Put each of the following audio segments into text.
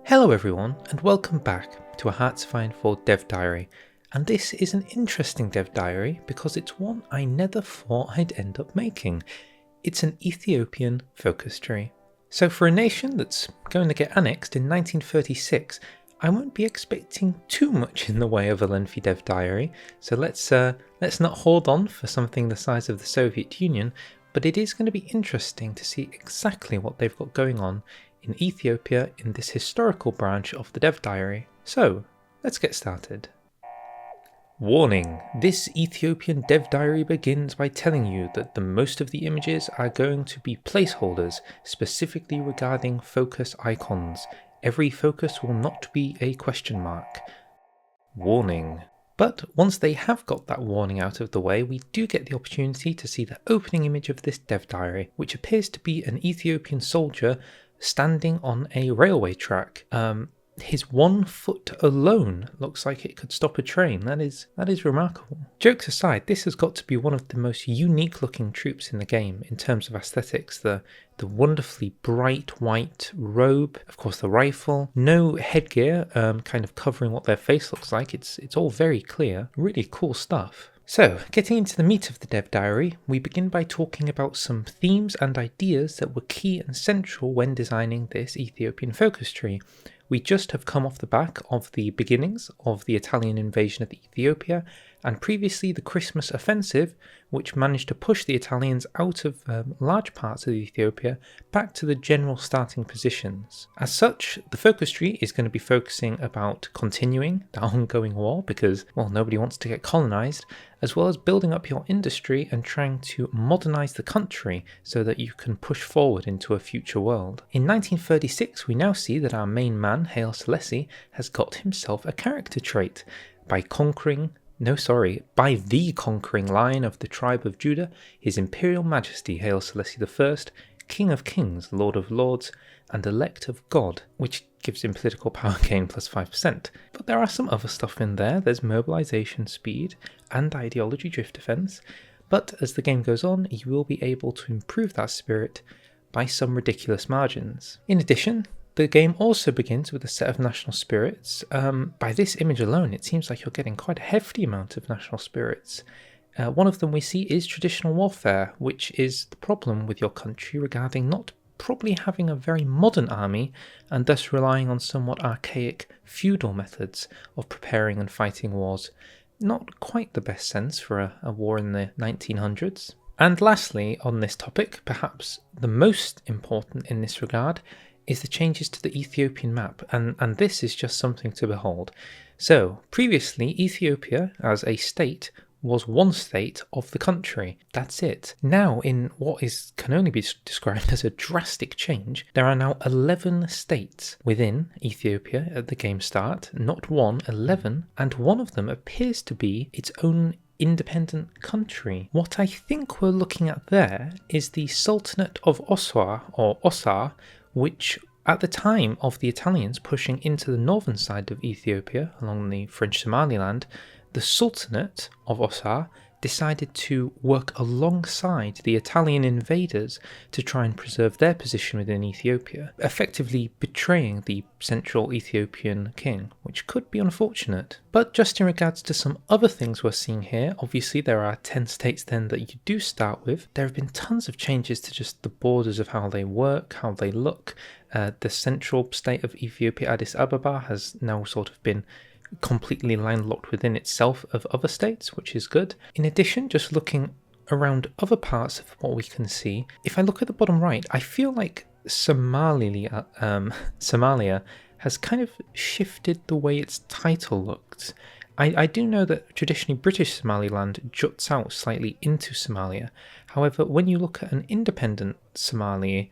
Hello everyone, and welcome back to a Hearts of Iron 4 dev diary. And this is an interesting dev diary because it's one I never thought I'd end up making. It's an Ethiopian focus tree. So for a nation that's going to get annexed in 1936, I won't be expecting too much in the way of a lengthy dev diary, so let's not hold on for something the size of the Soviet Union, but it is going to be interesting to see exactly what they've got going on in Ethiopia in this historical branch of the dev diary. So, let's get started. Warning! This Ethiopian dev diary begins by telling you that the most of the images are going to be placeholders, specifically regarding focus icons. Every focus will not be a question mark. Warning. But once they have got that warning out of the way, we do get the opportunity to see the opening image of this dev diary, which appears to be an Ethiopian soldier standing on a railway track. His 1 foot alone looks like it could stop a train. That is remarkable. Jokes aside, this has got to be one of the most unique looking troops in the game in terms of aesthetics. The wonderfully bright white robe, of course the rifle, no headgear kind of covering what their face looks like. It's all very clear. Really cool stuff. So, getting into the meat of the dev diary, we begin by talking about some themes and ideas that were key and central when designing this Ethiopian focus tree. We just have come off the back of the beginnings of the Italian invasion of Ethiopia, and previously the Christmas offensive, which managed to push the Italians out of large parts of Ethiopia back to the general starting positions. As such, the focus tree is going to be focusing about continuing the ongoing war because, well, nobody wants to get colonized, as well as building up your industry and trying to modernize the country so that you can push forward into a future world. In 1936, we now see that our main man, Haile Selassie, has got himself a character trait by by the conquering line of the tribe of Judah, His Imperial Majesty Haile Selassie I, King of Kings, Lord of Lords, and Elect of God, which gives him political power gain plus 5%. But there are some other stuff in there. There's mobilization speed and ideology drift defense, but as the game goes on, you will be able to improve that spirit by some ridiculous margins. In addition, the game also begins with a set of national spirits. By this image alone, it seems like you're getting quite a hefty amount of national spirits. One of them we see is traditional warfare, which is the problem with your country regarding not probably having a very modern army and thus relying on somewhat archaic feudal methods of preparing and fighting wars. Not quite the best sense for a war in the 1900s. And lastly, on this topic, perhaps the most important in this regard, is the changes to the Ethiopian map, and this is just something to behold. So, previously, Ethiopia, as a state, was one state of the country. That's it. Now, in what can only be described as a drastic change, there are now 11 states within Ethiopia at the game start. Not 1, 11, and one of them appears to be its own independent country. What I think we're looking at there is the Sultanate of Osar, or Osar, which at the time of the Italians pushing into the northern side of Ethiopia along the French Somaliland, the Sultanate of Osar decided to work alongside the Italian invaders to try and preserve their position within Ethiopia, effectively betraying the central Ethiopian king, which could be unfortunate. But just in regards to some other things we're seeing here, obviously there are 10 states then that you do start with. There have been tons of changes to just the borders of how they work, how they look. The central state of Ethiopia, Addis Ababa, has now sort of been completely landlocked within itself of other states, which is good. In addition, just looking around other parts of what we can see, if I look at the bottom right, I feel like Somalia has kind of shifted the way its title looks. I do know that traditionally British Somaliland juts out slightly into Somalia. However, when you look at an independent Somalia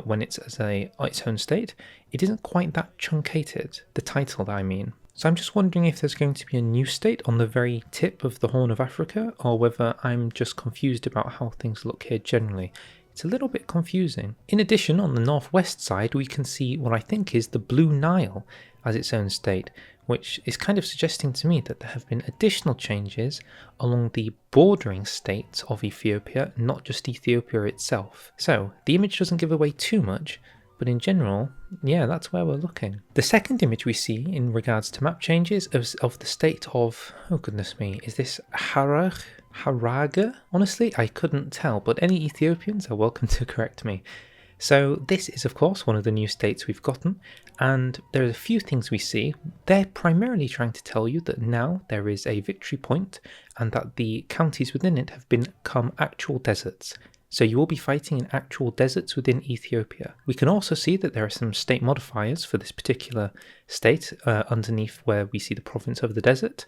when it's as its own state, it isn't quite that truncated, the title I mean. So I'm just wondering if there's going to be a new state on the very tip of the Horn of Africa, or whether I'm just confused about how things look here generally. It's a little bit confusing. In addition, on the northwest side, we can see what I think is the Blue Nile as its own state, which is kind of suggesting to me that there have been additional changes along the bordering states of Ethiopia, not just Ethiopia itself. So, the image doesn't give away too much, But in general, yeah, that's where we're looking. The second image we see in regards to map changes is of the state of, oh goodness me, is this Haraga? Honestly, I couldn't tell, but any Ethiopians are welcome to correct me. So this is of course one of the new states we've gotten, and there are a few things we see. They're primarily trying to tell you that now there is a victory point and that the counties within it have become actual deserts. So you will be fighting in actual deserts within Ethiopia. We can also see that there are some state modifiers for this particular state underneath where we see the province of the desert.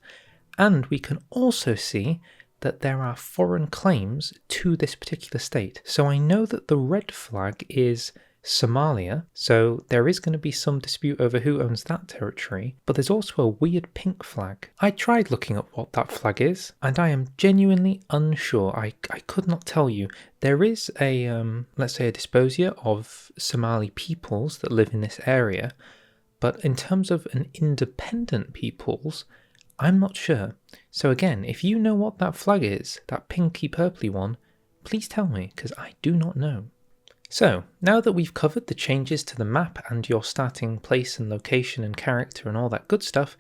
And we can also see that there are foreign claims to this particular state. So I know that the red flag is Somalia, so there is going to be some dispute over who owns that territory, but there's also a weird pink flag. I tried looking up what that flag is, and I am genuinely unsure. I could not tell you. There is a, let's say a disposia of Somali peoples that live in this area, but in terms of an independent peoples, I'm not sure. So again, if you know what that flag is, that pinky purpley one, please tell me, because I do not know. So, now that we've covered the changes to the map and your starting place and location and character and all that good stuff,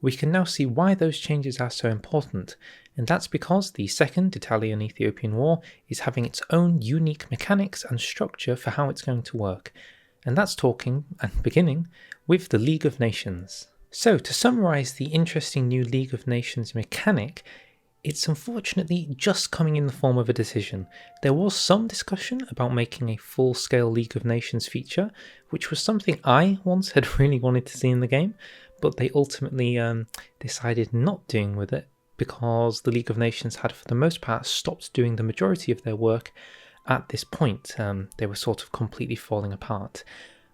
we can now see why those changes are so important, and that's because the Second Italian-Ethiopian War is having its own unique mechanics and structure for how it's going to work, and that's talking and beginning with the League of Nations. So, to summarise the interesting new League of Nations mechanic, it's unfortunately just coming in the form of a decision. There was some discussion about making a full-scale League of Nations feature, which was something I once had really wanted to see in the game, but they ultimately decided not doing with it because the League of Nations had for the most part stopped doing the majority of their work at this point. They were sort of completely falling apart.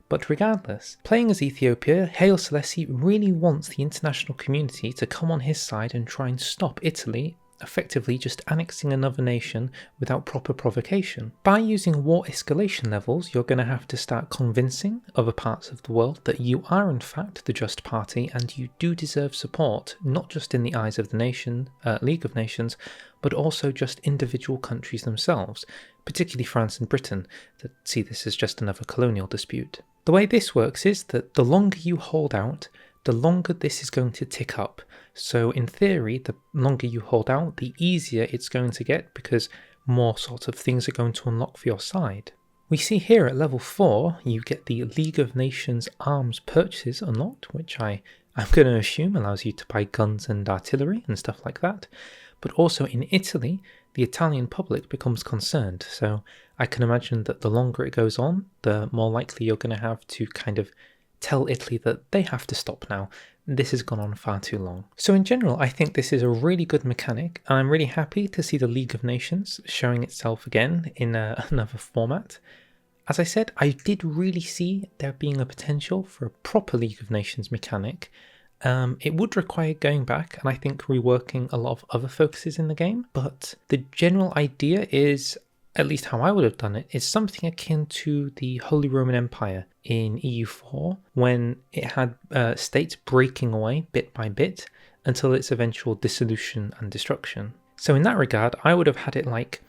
But regardless, playing as Ethiopia, Haile Selassie really wants the international community to come on his side and try and stop Italy effectively just annexing another nation without proper provocation. By using war escalation levels, you're going to have to start convincing other parts of the world that you are in fact the just party and you do deserve support, not just in the eyes of the League of Nations, but also just individual countries themselves, particularly France and Britain, that see this as just another colonial dispute. The way this works is that the longer you hold out, the longer this is going to tick up. So in theory, the longer you hold out, the easier it's going to get because more sort of things are going to unlock for your side. We see here at level 4, you get the League of Nations arms purchases unlocked, which I'm going to assume allows you to buy guns and artillery and stuff like that. But also in Italy, the Italian public becomes concerned. So I can imagine that the longer it goes on, the more likely you're going to have to kind of tell Italy that they have to stop now. This has gone on far too long. So in general, I think this is a really good mechanic, and I'm really happy to see the League of Nations showing itself again in another format. As I said, I did really see there being a potential for a proper League of Nations mechanic. It would require going back and I think reworking a lot of other focuses in the game, but the general idea is, at least how I would have done it, is something akin to the Holy Roman Empire in EU4, when it had states breaking away bit by bit until its eventual dissolution and destruction. So in that regard, I would have had it like,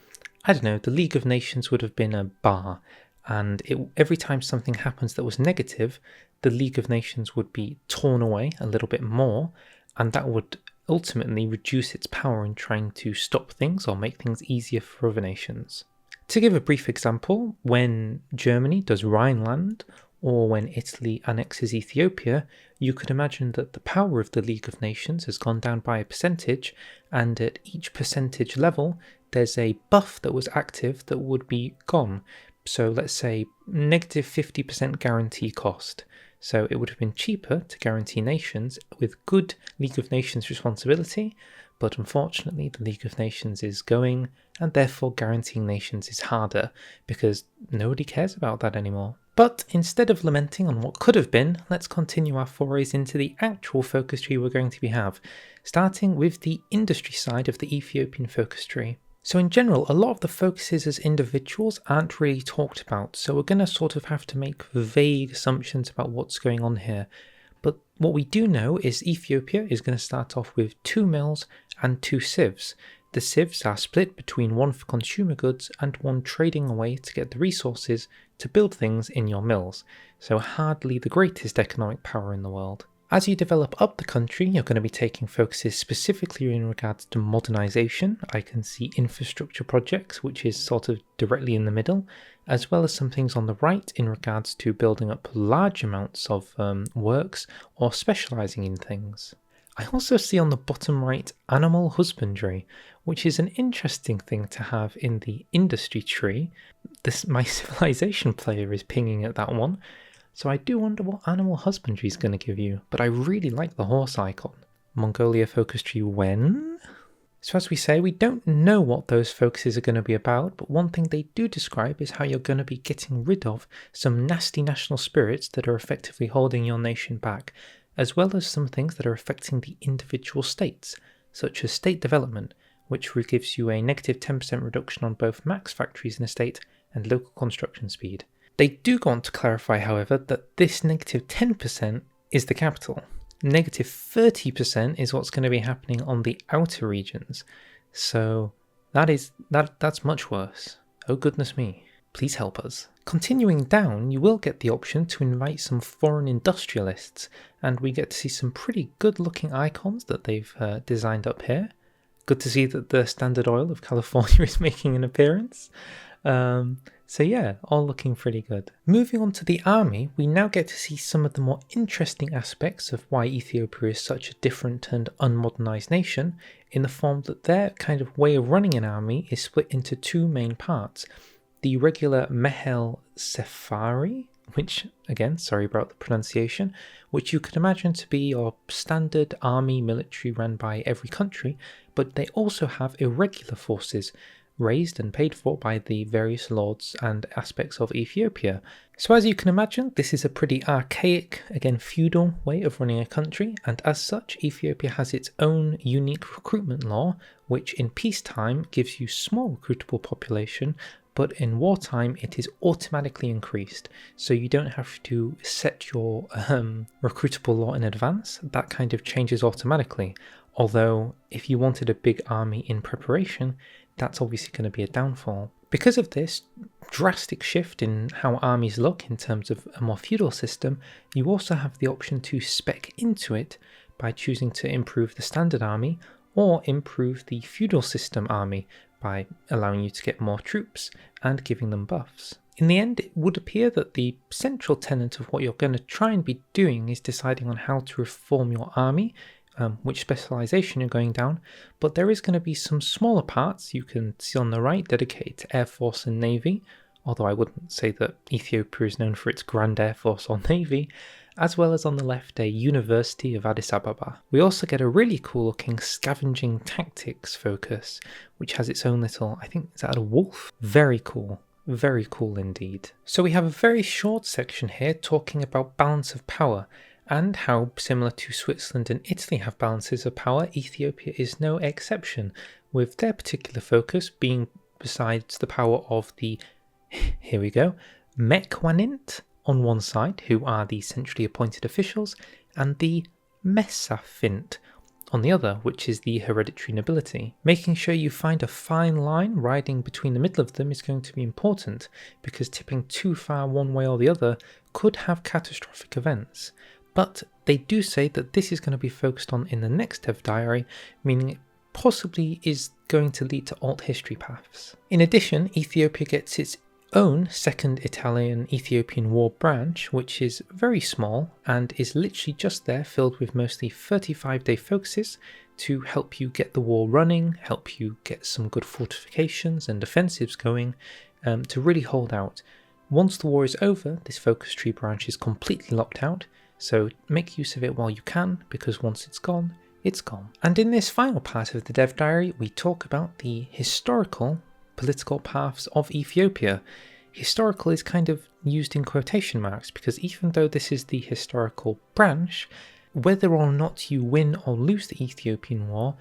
I don't know, the League of Nations would have been a bar, and every time something happens that was negative, the League of Nations would be torn away a little bit more, and that would ultimately reduce its power in trying to stop things or make things easier for other nations. To give a brief example, when Germany does Rhineland, or when Italy annexes Ethiopia, you could imagine that the power of the League of Nations has gone down by a percentage, and at each percentage level, there's a buff that was active that would be gone. So let's say negative 50% guarantee cost. So it would have been cheaper to guarantee nations with good League of Nations responsibility, but unfortunately the League of Nations is going, and therefore guaranteeing nations is harder because nobody cares about that anymore. But instead of lamenting on what could have been, let's continue our forays into the actual focus tree we're going to have, starting with the industry side of the Ethiopian focus tree. So in general, a lot of the focuses as individuals aren't really talked about, so we're going to sort of have to make vague assumptions about what's going on here. But what we do know is Ethiopia is going to start off with 2 mills and 2 sieves. The civs are split between one for consumer goods and one trading away to get the resources to build things in your mills, so hardly the greatest economic power in the world. As you develop up the country, you're going to be taking focuses specifically in regards to modernisation. I can see infrastructure projects, which is sort of directly in the middle, as well as some things on the right in regards to building up large amounts of works or specialising in things. I also see on the bottom right animal husbandry, which is an interesting thing to have in the industry tree. My civilization player is pinging at that one. So I do wonder what animal husbandry is going to give you, but I really like the horse icon. Mongolia focus tree when? So as we say, we don't know what those focuses are going to be about, but one thing they do describe is how you're going to be getting rid of some nasty national spirits that are effectively holding your nation back, as well as some things that are affecting the individual states, such as state development, which gives you a negative 10% reduction on both max factories in a state and local construction speed. They do go on to clarify, however, that this negative 10% is the capital. Negative 30% is what's going to be happening on the outer regions. So that's much worse. Oh goodness me. Please help us. Continuing down, you will get the option to invite some foreign industrialists, and we get to see some pretty good looking icons that they've designed up here. Good to see that the Standard Oil of California is making an appearance. So yeah, all looking pretty good. Moving on to the army, we now get to see some of the more interesting aspects of why Ethiopia is such a different and unmodernized nation, in the form that their kind of way of running an army is split into two main parts. The regular Haile Selassie, which, again, sorry about the pronunciation, which you could imagine to be your standard army military run by every country, but they also have irregular forces, raised and paid for by the various lords and aspects of Ethiopia. So as you can imagine, this is a pretty archaic, again feudal way of running a country, and as such Ethiopia has its own unique recruitment law, which in peacetime gives you small recruitable population, but in wartime it is automatically increased, so you don't have to set your recruitable law in advance. That kind of changes automatically, although if you wanted a big army in preparation, that's obviously going to be a downfall. Because of this drastic shift in how armies look in terms of a more feudal system, you also have the option to spec into it by choosing to improve the standard army or improve the feudal system army by allowing you to get more troops and giving them buffs. In the end, it would appear that the central tenet of what you're going to try and be doing is deciding on how to reform your army, which specialization you're going down, but there is going to be some smaller parts you can see on the right dedicated to Air Force and Navy, although I wouldn't say that Ethiopia is known for its Grand Air Force or Navy, as well as on the left a University of Addis Ababa. We also get a really cool looking scavenging tactics focus, which has its own little, I think, is that a wolf? Very cool indeed. So we have a very short section here talking about balance of power, and how, similar to Switzerland and Italy have balances of power, Ethiopia is no exception, with their particular focus being besides the power of the, here we go, Mekwanint on one side, who are the centrally appointed officials, and the Mesafint on the other, which is the hereditary nobility. Making sure you find a fine line riding between the middle of them is going to be important, because tipping too far one way or the other could have catastrophic events. But they do say that this is going to be focused on in the next dev diary, meaning it possibly is going to lead to alt history paths. In addition, Ethiopia gets its own second Italian-Ethiopian war branch, which is very small and is literally just there, filled with mostly 35-day focuses to help you get the war running, help you get some good fortifications and defensives going, to really hold out. Once the war is over, this focus tree branch is completely locked out, so make use of it while you can, because once it's gone, it's gone. And in this final part of the dev diary, we talk about the historical political paths of Ethiopia. Historical is kind of used in quotation marks, because even though this is the historical branch, whether or not you win or lose the Ethiopian war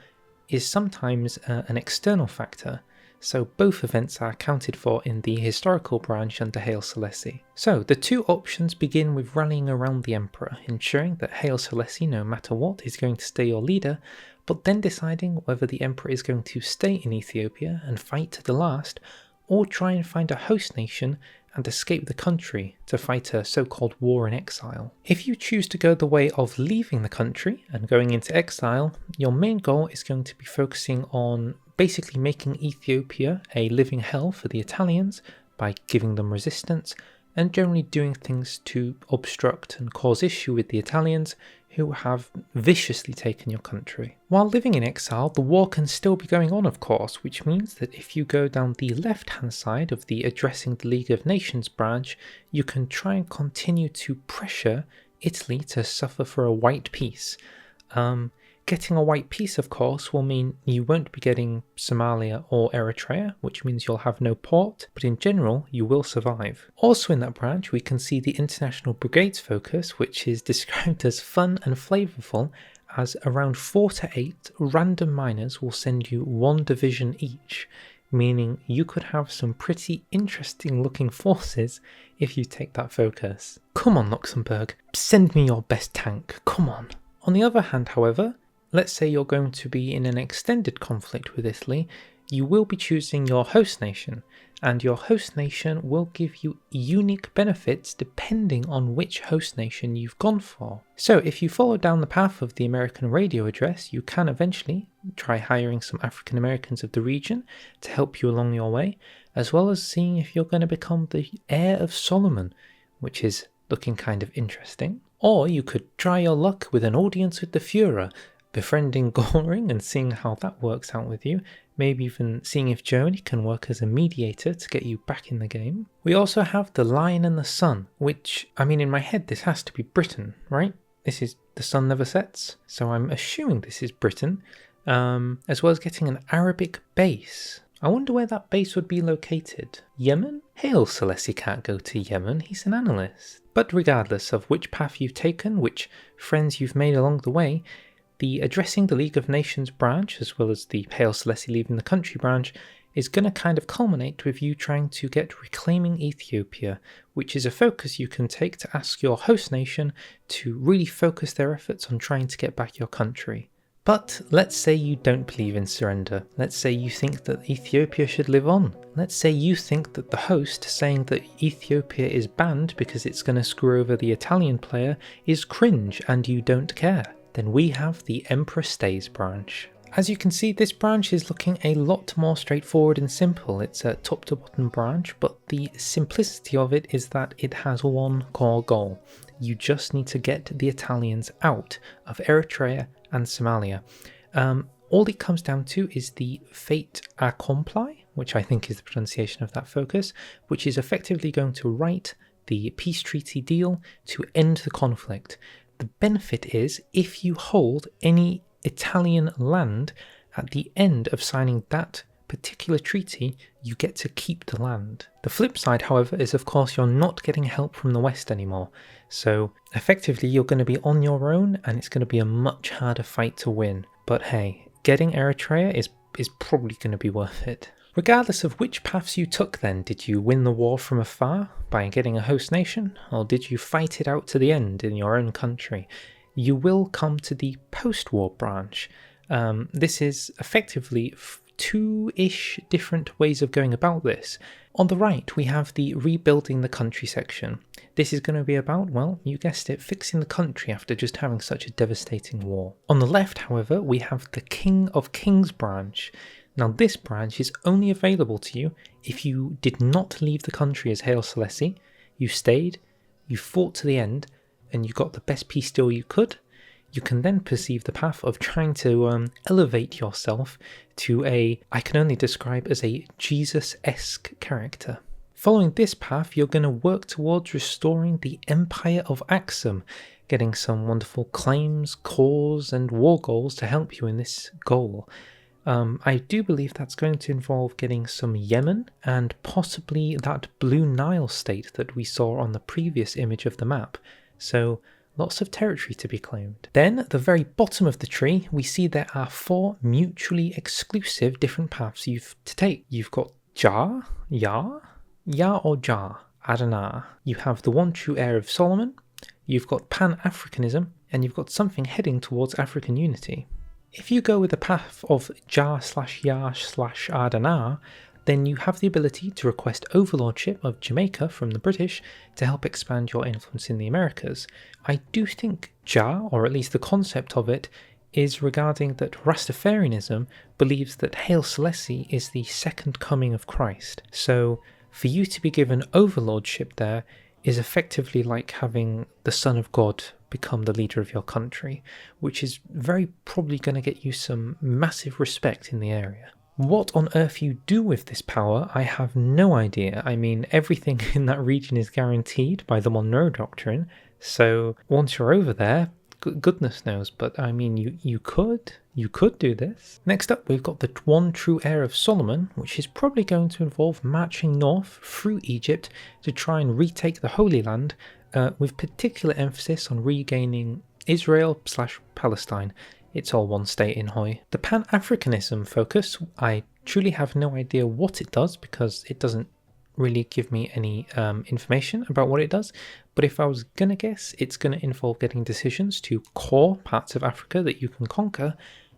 is sometimes an external factor. So both events are accounted for in the historical branch under Haile Selassie. So the two options begin with rallying around the emperor, ensuring that Haile Selassie, no matter what, is going to stay your leader, but then deciding whether the emperor is going to stay in Ethiopia and fight to the last, or try and find a host nation and escape the country to fight a so-called war in exile. If you choose to go the way of leaving the country and going into exile, your main goal is going to be focusing on basically making Ethiopia a living hell for the Italians by giving them resistance and generally doing things to obstruct and cause issue with the Italians who have viciously taken your country. While living in exile, the war can still be going on, of course, which means that if you go down the left-hand side of the Addressing the League of Nations branch, you can try and continue to pressure Italy to suffer for a white peace. Getting a white peace, of course, will mean you won't be getting Somalia or Eritrea, which means you'll have no port, but in general, you will survive. Also in that branch, we can see the International Brigades focus, which is described as fun and flavourful, as around 4 to 8 random miners will send you 1 division each, meaning you could have some pretty interesting looking forces if you take that focus. Come on, Luxembourg, send me your best tank, come on. On the other hand, however, let's say you're going to be in an extended conflict with Italy, you will be choosing your host nation, and your host nation will give you unique benefits depending on which host nation you've gone for. So if you follow down the path of the American radio address, you can eventually try hiring some African Americans of the region to help you along your way, as well as seeing if you're going to become the heir of Solomon, which is looking kind of interesting. Or you could try your luck with an audience with the Führer, befriending Goring and seeing how that works out with you, maybe even seeing if Germany can work as a mediator to get you back in the game. We also have the Lion and the Sun, which, I mean, in my head this has to be Britain, right? This is The Sun Never Sets, so I'm assuming this is Britain, as well as getting an Arabic base. I wonder where that base would be located. Yemen? Haile Selassie can't go to Yemen, he's an analyst. But regardless of which path you've taken, which friends you've made along the way, the Addressing the League of Nations branch, as well as the Haile Selassie leaving the country branch, is going to kind of culminate with you trying to get Reclaiming Ethiopia, which is a focus you can take to ask your host nation to really focus their efforts on trying to get back your country. But let's say you don't believe in surrender. Let's say you think that Ethiopia should live on. Let's say you think that the host saying that Ethiopia is banned because it's going to screw over the Italian player is cringe and you don't care. Then we have the Emperor Stays branch. As you can see, this branch is looking a lot more straightforward and simple. It's a top to bottom branch, but the simplicity of it is that it has one core goal. You just need to get the Italians out of Eritrea and Somalia. All it comes down to is the fait accompli, which I think is the pronunciation of that focus, which is effectively going to write the peace treaty deal to end the conflict. The benefit is if you hold any Italian land at the end of signing that particular treaty, you get to keep the land. The flip side, however, is of course you're not getting help from the West anymore. So effectively you're going to be on your own and it's going to be a much harder fight to win. But hey, getting Eritrea is probably going to be worth it. Regardless of which paths you took then, did you win the war from afar by getting a host nation, or did you fight it out to the end in your own country? You will come to the post-war branch. This is effectively 2-ish different ways of going about this. On the right, we have the rebuilding the country section. This is going to be about, well, you guessed it, fixing the country after just having such a devastating war. On the left, however, we have the King of Kings branch. Now this branch is only available to you if you did not leave the country as Haile Selassie, you stayed, you fought to the end, and you got the best peace deal you could. You can then perceive the path of trying to elevate yourself to I can only describe as a Jesus-esque character. Following this path, you're going to work towards restoring the Empire of Axum, getting some wonderful claims, cores, and war goals to help you in this goal. I do believe that's going to involve getting some Yemen and possibly that Blue Nile state that we saw on the previous image of the map. So lots of territory to be claimed. Then at the very bottom of the tree, we see there are 4 mutually exclusive different paths you've to take. You've got Ja, or Ja, I don't know. You have the one true heir of Solomon, you've got Pan-Africanism, and you've got something heading towards African unity. If you go with the path of Jar/Yar/Adana, then you have the ability to request overlordship of Jamaica from the British to help expand your influence in the Americas. I do think Jar, or at least the concept of it, is regarding that Rastafarianism believes that Haile Selassie is the second coming of Christ. So for you to be given overlordship there is effectively like having the Son of God become the leader of your country, which is very probably going to get you some massive respect in the area. What on earth you do with this power, I have no idea. I mean, everything in that region is guaranteed by the Monroe Doctrine, so once you're over there, goodness knows, but I mean, you could do this. Next up, we've got the one true heir of Solomon, which is probably going to involve marching north through Egypt to try and retake the Holy Land, with particular emphasis on regaining Israel/Palestine. It's all one state in Hoi. The Pan-Africanism focus, I truly have no idea what it does because it doesn't really give me any information about what it does, but if I was going to guess, it's going to involve getting decisions to core parts of Africa that you can conquer,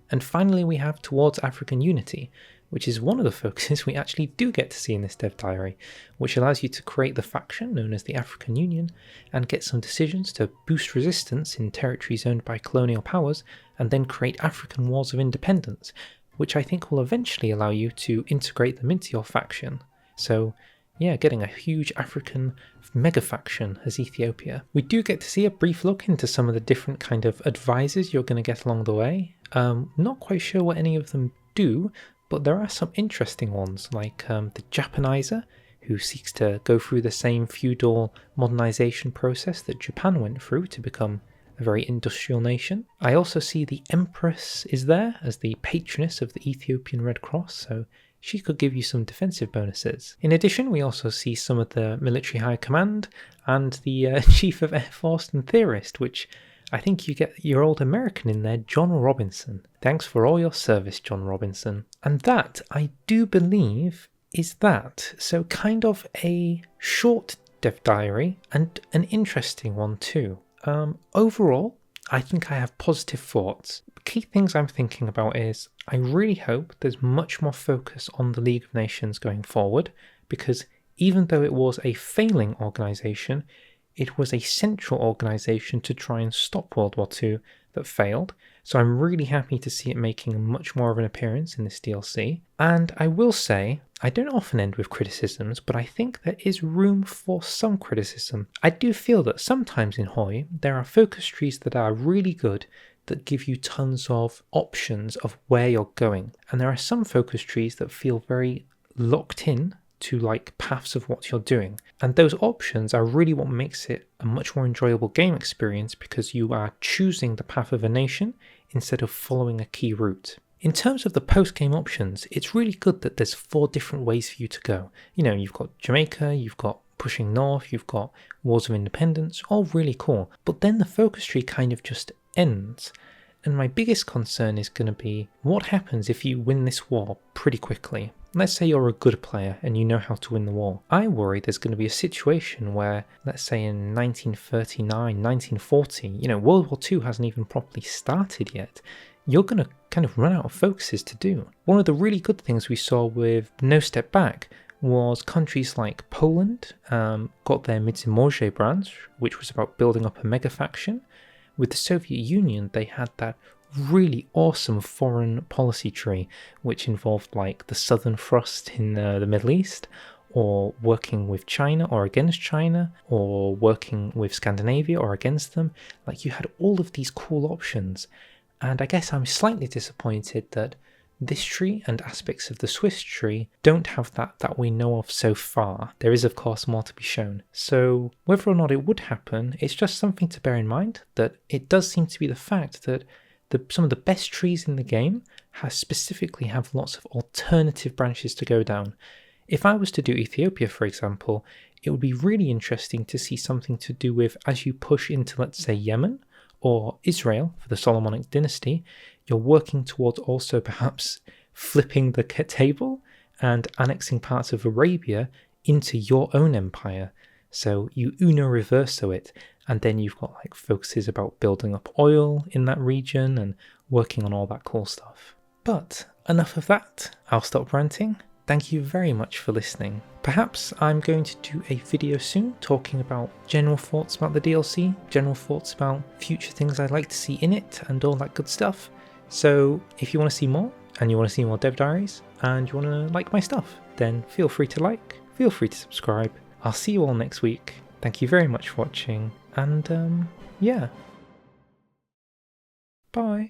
and finally we have towards African unity, which is one of the focuses we actually do get to see in this dev diary, which allows you to create the faction known as the African Union and get some decisions to boost resistance in territories owned by colonial powers, and then create African wars of independence, which I think will eventually allow you to integrate them into your faction. So yeah, getting a huge African mega faction as Ethiopia. We do get to see a brief look into some of the different kind of advisors you're going to get along the way. Not quite sure what any of them do, but there are some interesting ones, like the Japanizer, who seeks to go through the same feudal modernization process that Japan went through to become a very industrial nation. I also see the Empress is there as the patroness of the Ethiopian Red Cross, so she could give you some defensive bonuses. In addition, we also see some of the military high command and the Chief of Air Force and Theorist, which I think you get your old American in there, John Robinson. Thanks for all your service, John Robinson. And that, I do believe, is that. So kind of a short dev diary and an interesting one too. Overall, I think I have positive thoughts. Key things I'm thinking about is I really hope there's much more focus on the League of Nations going forward, because even though it was a failing organisation, it was a central organisation to try and stop World War II that failed, so I'm really happy to see it making much more of an appearance in this DLC. And I will say, I don't often end with criticisms, but I think there is room for some criticism. I do feel that sometimes in Hoi, there are focus trees that are really good, that give you tons of options of where you're going. And there are some focus trees that feel very locked in to like paths of what you're doing. And those options are really what makes it a much more enjoyable game experience, because you are choosing the path of a nation instead of following a key route. In terms of the post-game options, it's really good that there's 4 different ways for you to go. You know, you've got Jamaica, you've got pushing north, you've got Wars of Independence, all really cool. But then the focus tree kind of just ends. And my biggest concern is going to be, what happens if you win this war pretty quickly? Let's say you're a good player and you know how to win the war. I worry there's going to be a situation where, let's say in 1939, 1940, you know, World War II hasn't even properly started yet. You're going to kind of run out of focuses to do. One of the really good things we saw with No Step Back was countries like Poland got their Międzymorze branch, which was about building up a mega faction. With the Soviet Union, they had that really awesome foreign policy tree, which involved like the Southern Thrust in the Middle East, or working with China or against China, or working with Scandinavia or against them. Like, you had all of these cool options. And I guess I'm slightly disappointed that this tree and aspects of the Swiss tree don't have that we know of so far. There is of course more to be shown. So whether or not it would happen, it's just something to bear in mind, that it does seem to be the fact that some of the best trees in the game specifically have lots of alternative branches to go down. If I was to do Ethiopia, for example, it would be really interesting to see something to do with, as you push into, let's say, Yemen or Israel for the Solomonic dynasty, you're working towards also perhaps flipping the table and annexing parts of Arabia into your own empire. So you uno reverso it, And then you've got like focuses about building up oil in that region and working on all that cool stuff. But enough of that, I'll stop ranting. Thank you very much for listening. Perhaps I'm going to do a video soon talking about general thoughts about the DLC, general thoughts about future things I'd like to see in it and all that good stuff. So if you want to see more, and you want to see more Dev Diaries, and you want to like my stuff, then feel free to like, feel free to subscribe. I'll see you all next week. Thank you very much for watching, and yeah. Bye.